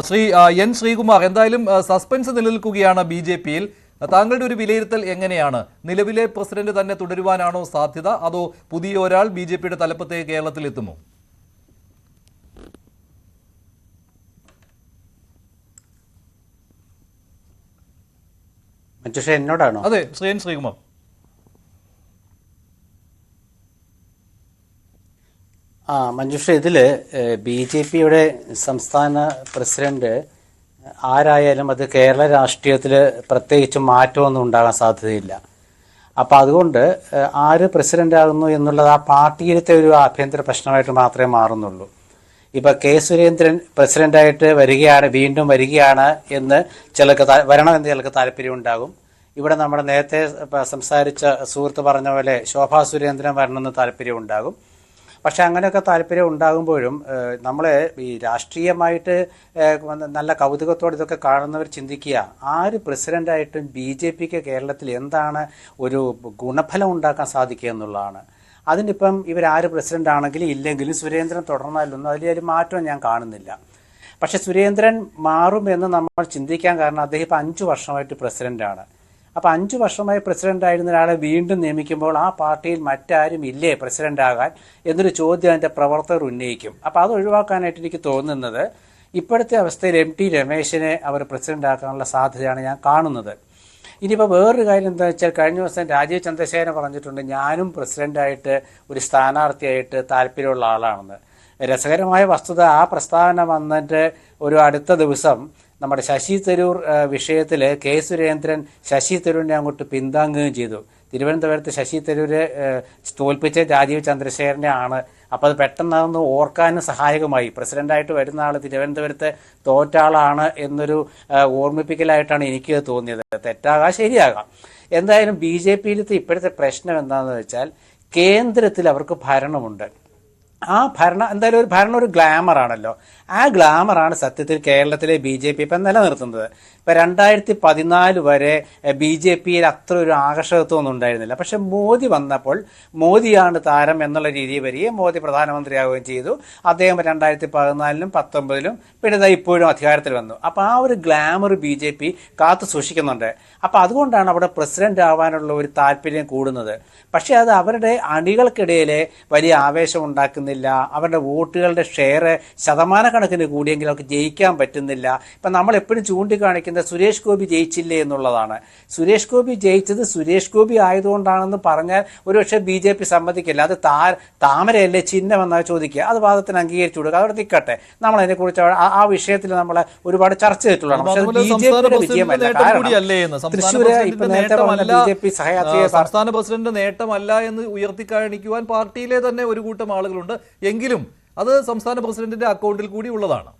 Shri N Sreekumar, എന്തായാലും suspense നിലനിൽക്കുകയാണ് BJP-യിൽ. താങ്കളുടെ ഒരു വിലയിരുത്തൽ എങ്ങനെയാണ്? നിലവിലെ പ്രസിഡന്റ് തന്നെ തുടരുവാനാണോ സാധ്യത, അതോ പുതിയ ഒരാൾ BJP-യുടെ തലപ്പത്തേക്ക് കേരളത്തിൽ എത്തുമോ? എന്നോടാണോ? അതെ, ശ്രീ എൻ ശ്രീകുമാർ. മഞ്ജുഷ, ഇതിൽ BJP-യുടെ സംസ്ഥാന പ്രസിഡന്റ് ആരായാലും അത് കേരള രാഷ്ട്രീയത്തിൽ പ്രത്യേകിച്ച് മാറ്റമൊന്നും ഉണ്ടാകാൻ സാധ്യതയില്ല. അപ്പം അതുകൊണ്ട് ആര് പ്രസിഡന്റ് ആകുന്നു എന്നുള്ളത് ആ പാർട്ടിയിലത്തെ ഒരു ആഭ്യന്തര പ്രശ്നമായിട്ട് മാത്രമേ മാറുന്നുള്ളൂ. ഇപ്പം കെ സുരേന്ദ്രൻ പ്രസിഡന്റായിട്ട് വീണ്ടും വരികയാണ് എന്ന് വരണമെന്ന് ചിലർക്ക് താല്പര്യം ഉണ്ടാകും. ഇവിടെ നമ്മുടെ നേരത്തെ സംസാരിച്ച സുഹൃത്ത് പറഞ്ഞ പോലെ ശോഭാ സുരേന്ദ്രൻ വരണമെന്ന് താല്പര്യം ഉണ്ടാകും. പക്ഷെ അങ്ങനെയൊക്കെ താല്പര്യം ഉണ്ടാകുമ്പോഴും നമ്മളെ ഈ രാഷ്ട്രീയമായിട്ട് നല്ല കൗതുകത്തോടെ ഇതൊക്കെ കാണുന്നവർ ചിന്തിക്കുക, ആര് പ്രസിഡന്റായിട്ടും BJP-ക്ക് കേരളത്തിൽ എന്താണ് ഒരു ഗുണഫലം ഉണ്ടാക്കാൻ സാധിക്കുക എന്നുള്ളതാണ്. അതിനിപ്പം ഇവരാര് പ്രസിഡന്റ് ആണെങ്കിലും ഇല്ലെങ്കിലും സുരേന്ദ്രൻ തുടർന്നാലൊന്നും അതിലൊരു മാറ്റം ഞാൻ കാണുന്നില്ല. പക്ഷെ സുരേന്ദ്രൻ മാറുമെന്ന് നമ്മൾ ചിന്തിക്കാൻ കാരണം അദ്ദേഹം ഇപ്പം 5 വർഷമായിട്ട് പ്രസിഡന്റാണ്. അപ്പോൾ 5 വർഷമായി പ്രസിഡന്റ് ആയിരുന്ന ഒരാളെ വീണ്ടും നിയമിക്കുമ്പോൾ ആ പാർട്ടിയിൽ മറ്റാരും ഇല്ലേ പ്രസിഡന്റ് ആകാൻ എന്നൊരു ചോദ്യം അതിൻ്റെ പ്രവർത്തകർ ഉന്നയിക്കും. അപ്പോൾ അത് ഒഴിവാക്കാനായിട്ട് എനിക്ക് തോന്നുന്നത് ഇപ്പോഴത്തെ അവസ്ഥയിൽ MT രമേശിനെ അവർ പ്രസിഡന്റ് ആക്കാനുള്ള സാധ്യതയാണ് ഞാൻ കാണുന്നത്. ഇനിയിപ്പോൾ വേറൊരു കാര്യം എന്താ വെച്ചാൽ, കഴിഞ്ഞ ദിവസം രാജീവ് ചന്ദ്രശേഖരൻ പറഞ്ഞിട്ടുണ്ട് ഞാനും പ്രസിഡന്റായിട്ട് ഒരു സ്ഥാനാർത്ഥിയായിട്ട് താല്പര്യമുള്ള ആളാണെന്ന്. രസകരമായ വസ്തുത, ആ പ്രസ്താവന വന്നിട്ട് ഒരു അടുത്ത ദിവസം നമ്മുടെ ശശി തരൂർ വിഷയത്തിൽ കെ സുരേന്ദ്രൻ ശശി തരൂരിനെ അങ്ങോട്ട് പിന്താങ്ങുകയും ചെയ്തു. തിരുവനന്തപുരത്ത് ശശി തരൂര് തോൽപ്പിച്ച രാജീവ് ചന്ദ്രശേഖരനെ ആണ്. അപ്പോൾ അത് പെട്ടെന്ന് ഓർക്കാനും സഹായകമായി. പ്രസിഡന്റായിട്ട് വരുന്ന ആൾ തിരുവനന്തപുരത്ത് തോറ്റ ആളാണ് എന്നൊരു ഓർമ്മിപ്പിക്കലായിട്ടാണ് എനിക്ക് തോന്നിയത്. തെറ്റാകാം, ശരിയാകാം. എന്തായാലും BJP-യിലത്തെ ഇപ്പോഴത്തെ പ്രശ്നം എന്താണെന്ന് വെച്ചാൽ, കേന്ദ്രത്തിൽ അവർക്ക് ഭരണമുണ്ട്. ആ എന്തായാലും ഒരു ഭരണം ഒരു ഗ്ലാമറാണല്ലോ. ആ ഗ്ലാമറാണ് സത്യത്തിൽ കേരളത്തിലെ BJP ഇപ്പം നിലനിർത്തുന്നത്. ഇപ്പം 2014 വരെ BJP-യിൽ അത്ര ഒരു ആകർഷകത്വമൊന്നും ഉണ്ടായിരുന്നില്ല. പക്ഷെ മോദി വന്നപ്പോൾ മോദിയാണ് താരം എന്നുള്ള രീതിയിൽ വരികയും മോദി പ്രധാനമന്ത്രിയാവുകയും ചെയ്തു. അദ്ദേഹം 2014-ലും 2019-ലും പിന്നെ ഇപ്പോഴും അധികാരത്തിൽ വന്നു. അപ്പോൾ ആ ഒരു ഗ്ലാമർ BJP കാത്തു സൂക്ഷിക്കുന്നുണ്ട്. അപ്പോൾ അതുകൊണ്ടാണ് അവിടെ പ്രസിഡന്റ് ആവാനുള്ള ഒരു താല്പര്യം കൂടുന്നത്. പക്ഷേ അത് അവരുടെ അണികൾക്കിടയിലെ വലിയ ആവേശം ഉണ്ടാക്കുന്നില്ല. അവരുടെ വോട്ടുകളുടെ ഷെയർ ശതമാനക്കണക്കിന് കൂടിയെങ്കിൽ അവർക്ക് ജയിക്കാൻ പറ്റുന്നില്ല. ഇപ്പം നമ്മൾ എപ്പോഴും ചൂണ്ടിക്കാണിക്കുന്നത് സുരേഷ് ഗോപി ജയിച്ചില്ലേ എന്നുള്ളതാണ്. സുരേഷ് ഗോപി ജയിച്ചത് സുരേഷ് ഗോപി ആയതുകൊണ്ടാണെന്ന് പറഞ്ഞാൽ ഒരുപക്ഷെ BJP സമ്മതിക്കില്ല. അത് താമരയല്ലേ ചിഹ്നമെന്നാണ് ചോദിക്കുക. അത് വാദത്തിന് അംഗീകരിച്ചു കൊടുക്കുക, അവിടെ നിൽക്കട്ടെ. നമ്മൾ അതിനെക്കുറിച്ച് ആ വിഷയത്തിൽ നമ്മൾ ഒരുപാട് ചർച്ച ചെയ്തിട്ടുള്ളതാണ്. പക്ഷേ BJP-യുടെ വിജയമല്ല. കാരണം തൃശ്ശൂര് ഇപ്പൊ നേരത്തെ പറഞ്ഞ BJP സഹയാത്രിക സംസ്ഥാന പ്രസിഡന്റ് നേട്ടമല്ല എന്ന് ഉയർത്തിക്കാണിക്കുവാൻ പാർട്ടിയിലെ തന്നെ ഒരു കൂട്ടം ആളുകളുണ്ട്. എങ്കിലും അത് സംസ്ഥാന പ്രസിഡന്റിന്റെ അക്കൗണ്ടിൽ കൂടി ഉള്ളതാണ്.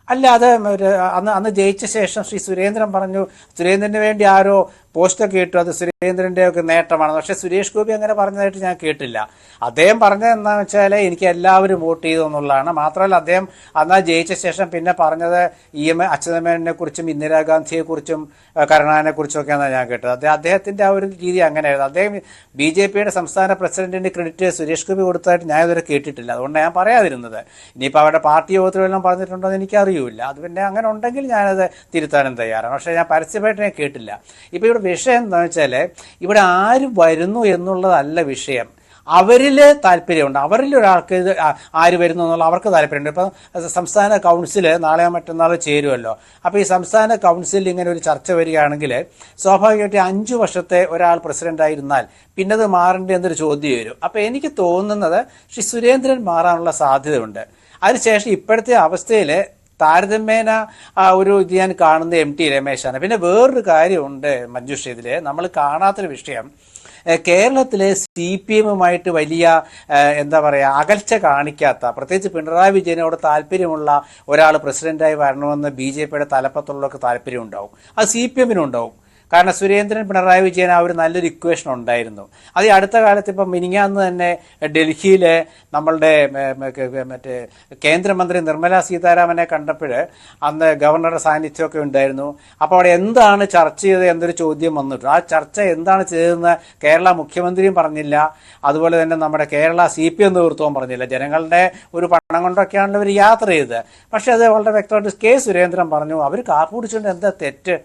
അല്ല, അത് അന്ന് ജയിച്ച ശേഷം ശ്രീ സുരേന്ദ്രൻ പറഞ്ഞു, സുരേന്ദ്രന് വേണ്ടി ആരോ പോസ്റ്റൊക്കെ ഇട്ടു, അത് സുരേന്ദ്രൻ്റെ ഒക്കെ നേട്ടമാണ്. പക്ഷേ സുരേഷ് ഗോപി അങ്ങനെ പറഞ്ഞതായിട്ട് ഞാൻ കേട്ടില്ല. അദ്ദേഹം പറഞ്ഞത് എന്താണെന്ന് വെച്ചാൽ എനിക്ക് എല്ലാവരും വോട്ട് ചെയ്തു എന്നുള്ളതാണ്. മാത്രമല്ല അദ്ദേഹം അന്ന് ജയിച്ച ശേഷം പിന്നെ പറഞ്ഞത് അച്യുതമേനോനെ കുറിച്ചും ഇന്ദിരാഗാന്ധിയെക്കുറിച്ചും കരുണാകരനെക്കുറിച്ചും ഒക്കെയാണ് ഞാൻ കേട്ടത്. അദ്ദേഹത്തിൻ്റെ ആ ഒരു രീതി അങ്ങനെയായിരുന്നു. അദ്ദേഹം BJP-യുടെ സംസ്ഥാന പ്രസിഡന്റിന്റെ ക്രെഡിറ്റ് സുരേഷ് ഗോപി കൊടുത്തതായിട്ട് ഞാൻ ഇതുവരെ കേട്ടിട്ടില്ല. അതുകൊണ്ട് ഞാൻ പറയാതിരുന്നത്. ഇനിയിപ്പോൾ അവരുടെ പാർട്ടി യോഗത്തിലെല്ലാം പറഞ്ഞിട്ടുണ്ടോ എന്ന് എനിക്കറിയില്ല. അത് പിന്നെ അങ്ങനെ ഉണ്ടെങ്കിൽ ഞാനത് തിരുത്താനും തയ്യാറാണ്. പക്ഷേ ഞാൻ പരസ്യമായിട്ട് ഞാൻ കേട്ടില്ല. ഇപ്പോൾ ഇവിടെ വിഷയം എന്താണെന്ന് വെച്ചാൽ, ഇവിടെ ആര് വരുന്നു എന്നുള്ളതല്ല വിഷയം. അവരിൽ താല്പര്യമുണ്ട്. അവരിൽ ഒരാൾക്ക് ആര് വരുന്നു എന്നുള്ള അവർക്ക് താല്പര്യമുണ്ട്. ഇപ്പം സംസ്ഥാന കൗൺസിൽ നാളെയോ മറ്റന്നാളോ ചേരുമല്ലോ. അപ്പോൾ ഈ സംസ്ഥാന കൗൺസിലിൽ ഇങ്ങനെ ഒരു ചർച്ച വരികയാണെങ്കിൽ സ്വാഭാവികമായിട്ട് 5 വർഷത്തെ ഒരാൾ പ്രസിഡന്റായിരുന്നാൽ പിന്നെ അത് മാറേണ്ട എന്നൊരു ചോദ്യം വരും. അപ്പോൾ എനിക്ക് തോന്നുന്നത് ശ്രീ സുരേന്ദ്രൻ മാറാനുള്ള സാധ്യതയുണ്ട്. അതിനുശേഷം ഇപ്പോഴത്തെ അവസ്ഥയിൽ താരതമ്യേന ഒരു ഇത് ഞാൻ കാണുന്നത് MT രമേശാണ്. പിന്നെ വേറൊരു കാര്യമുണ്ട് മഞ്ജുഷ, ഇതിൽ നമ്മൾ കാണാത്തൊരു വിഷയം, കേരളത്തിലെ CPM-ഉമായിട്ട് വലിയ എന്താ പറയുക അകൽച്ച കാണിക്കാത്ത, പ്രത്യേകിച്ച് പിണറായി വിജയനോട് താല്പര്യമുള്ള ഒരാൾ പ്രസിഡന്റായി വരണമെന്ന് BJP-യുടെ തലപ്പത്തുള്ളവർക്ക് താല്പര്യം ഉണ്ടാവും. അത് CPM-നും ഉണ്ടാവും. കാരണം സുരേന്ദ്രൻ പിണറായി വിജയൻ ആ ഒരു നല്ലൊരു ഇക്വേഷൻ ഉണ്ടായിരുന്നു. അത് ഈ അടുത്ത കാലത്ത് ഇപ്പം മിനിങ്ങാന്ന് തന്നെ ഡൽഹിയിൽ നമ്മളുടെ മറ്റേ കേന്ദ്രമന്ത്രി നിർമ്മല സീതാരാമനെ കണ്ടപ്പോൾ അന്ന് ഗവർണറുടെ സാന്നിധ്യമൊക്കെ ഉണ്ടായിരുന്നു. അപ്പോൾ അവിടെ എന്താണ് ചർച്ച ചെയ്തത് എന്നൊരു ചോദ്യം വന്നിട്ടു. ആ ചർച്ച എന്താണ് ചെയ്തതെന്ന് കേരള മുഖ്യമന്ത്രിയും പറഞ്ഞില്ല, അതുപോലെ തന്നെ നമ്മുടെ കേരള CPM നേതൃത്വവും പറഞ്ഞില്ല. ജനങ്ങളുടെ ഒരു പണം കൊണ്ടൊക്കെയാണല്ലോ അവർ യാത്ര ചെയ്തത്. പക്ഷെ അത് വളരെ വ്യക്തമായിട്ട് കെ സുരേന്ദ്രൻ പറഞ്ഞു, അവർ കാപ്പ് കുടിച്ചുകൊണ്ട് എന്താ തെറ്റ്.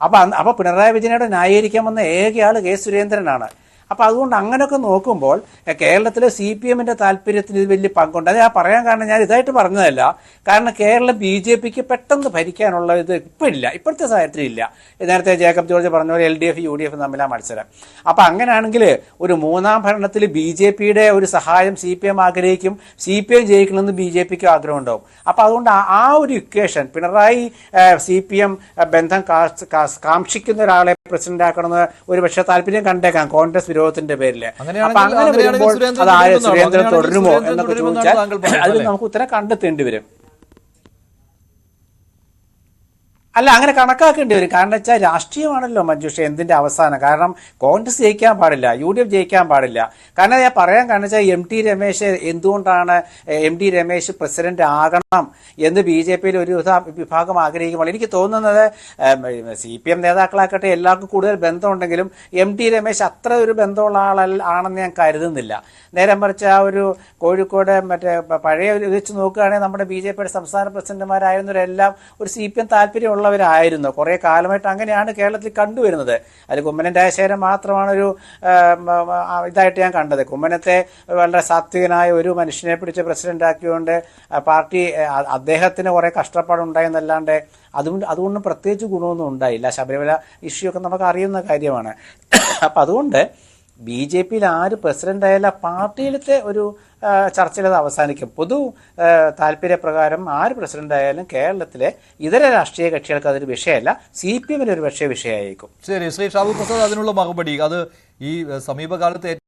അപ്പോൾ പിണറായി വിജയനോട് ന്യായീകരിക്കാൻ വന്ന ഏക ആൾ കെ സുരേന്ദ്രനാണ്. അപ്പോൾ അതുകൊണ്ട് അങ്ങനെയൊക്കെ നോക്കുമ്പോൾ കേരളത്തിലെ CPMന്റെ താല്പര്യത്തിന് ഇത് വലിയ പങ്കുണ്ട്. അത് ഞാൻ പറയാൻ കാരണം ഞാൻ ഇതായിട്ട് പറഞ്ഞതല്ല. കാരണം കേരളം BJPക്ക് പെട്ടെന്ന് ഭരിക്കാനുള്ള ഇത് ഇപ്പം ഇല്ല, ഇപ്പോഴത്തെ സാഹചര്യത്തിൽ ഇല്ല. നേരത്തെ ജേക്കബ് ജോർജ് പറഞ്ഞ പോലെ LDF UDF തമ്മിലാണ് മത്സരം. അപ്പോൾ അങ്ങനെയാണെങ്കിൽ ഒരു മൂന്നാം ഭരണത്തിൽ BJPയുടെ ഒരു സഹായം CPM ആഗ്രഹിക്കും, CPM ജയിക്കണമെന്ന് BJPക്ക് ആഗ്രഹം ഉണ്ടാവും. അപ്പോൾ അതുകൊണ്ട് ആ ഒരു ഇക്വേഷൻ പിണറായി CPM ബന്ധം കാക്ഷിക്കുന്ന ഒരാളെ പ്രസിഡന്റ് ആക്കണമെന്ന് ഒരു പക്ഷേ താല്പര്യം കണ്ടേക്കാം കോൺഗ്രസ് വിരോധത്തിന്റെ പേരിൽ. അപ്പൊ അങ്ങനെ വരുമ്പോൾ അത് സുരേന്ദ്രൻ തുടരുമോ എന്നൊക്കെ ചോദിച്ചാൽ അതിൽ നമുക്ക് ഉത്തരം കണ്ടെത്തേണ്ടി വരും. അല്ല, അങ്ങനെ കണക്കാക്കേണ്ടി വരും. കാരണം വെച്ചാൽ രാഷ്ട്രീയമാണല്ലോ മഞ്ജുഷ എന്തിന്റെ അവസാനം. കാരണം കോൺഗ്രസ് ജയിക്കാൻ പാടില്ല, UDF ജയിക്കാൻ പാടില്ല. കാരണം ഞാൻ പറയാൻ കാരണം വെച്ചാൽ MT രമേശ് എന്തുകൊണ്ടാണ് MT രമേശ് പ്രസിഡന്റ് ആകണം എന്ന് BJPയിൽ ഒരു വിഭാഗം ആഗ്രഹിക്കുമ്പോൾ എനിക്ക് തോന്നുന്നത് CPM നേതാക്കളാക്കട്ടെ എല്ലാവർക്കും കൂടുതൽ ബന്ധമുണ്ടെങ്കിലും MT രമേശ് അത്ര ഒരു ബന്ധമുള്ള ആണെന്ന് ഞാൻ കരുതുന്നില്ല. നേരെ മറിച്ച് ആ ഒരു കോഴിക്കോട് മറ്റേ പഴയ വെച്ച് നോക്കുകയാണെങ്കിൽ നമ്മുടെ BJPയുടെ സംസ്ഥാന പ്രസിഡന്റുമാരായിരുന്നവരെല്ലാം ഒരു CPM താല്പര്യമുള്ളവരായിരുന്നു. കുറേ കാലമായിട്ട് അങ്ങനെയാണ് കേരളത്തിൽ കണ്ടുവരുന്നത്. അതിൽ കുമ്മനം രാജശേഖരൻ മാത്രമാണ് ഒരു ഇതായിട്ട് ഞാൻ കണ്ടത്. കുമ്മനത്തെ വളരെ സാത്വികനായ ഒരു മനുഷ്യനെ പിടിച്ച് പ്രസിഡന്റ് ആക്കിയുകൊണ്ട് പാർട്ടി അദ്ദേഹത്തിന് കുറേ കഷ്ടപ്പാടുണ്ടായെന്നല്ലാണ്ട് അതുകൊണ്ട് പ്രത്യേകിച്ച് ഗുണമൊന്നും ഉണ്ടായില്ല. ശബരിമല ഇഷ്യൂ ഒക്കെ നമുക്ക് അറിയുന്ന കാര്യമാണ്. അപ്പം അതുകൊണ്ട് BJPയിൽ ആര് പ്രസിഡന്റ് ആയാലും പാർട്ടിയിലത്തെ ഒരു ചർച്ചയിൽ അത് അവസാനിക്കും. പൊതു താല്പര്യപ്രകാരം ആര് പ്രസിഡന്റ് ആയാലും കേരളത്തിലെ ഇതര രാഷ്ട്രീയ കക്ഷികൾക്ക് അതൊരു വിഷയമല്ല, CPMന് ഒരു വിഷയമായിരിക്കും. ശരി, ശ്രീ ഷാബു പ്രസാദ്, അതിനുള്ള മറുപടി അത് ഈ സമീപകാലത്ത്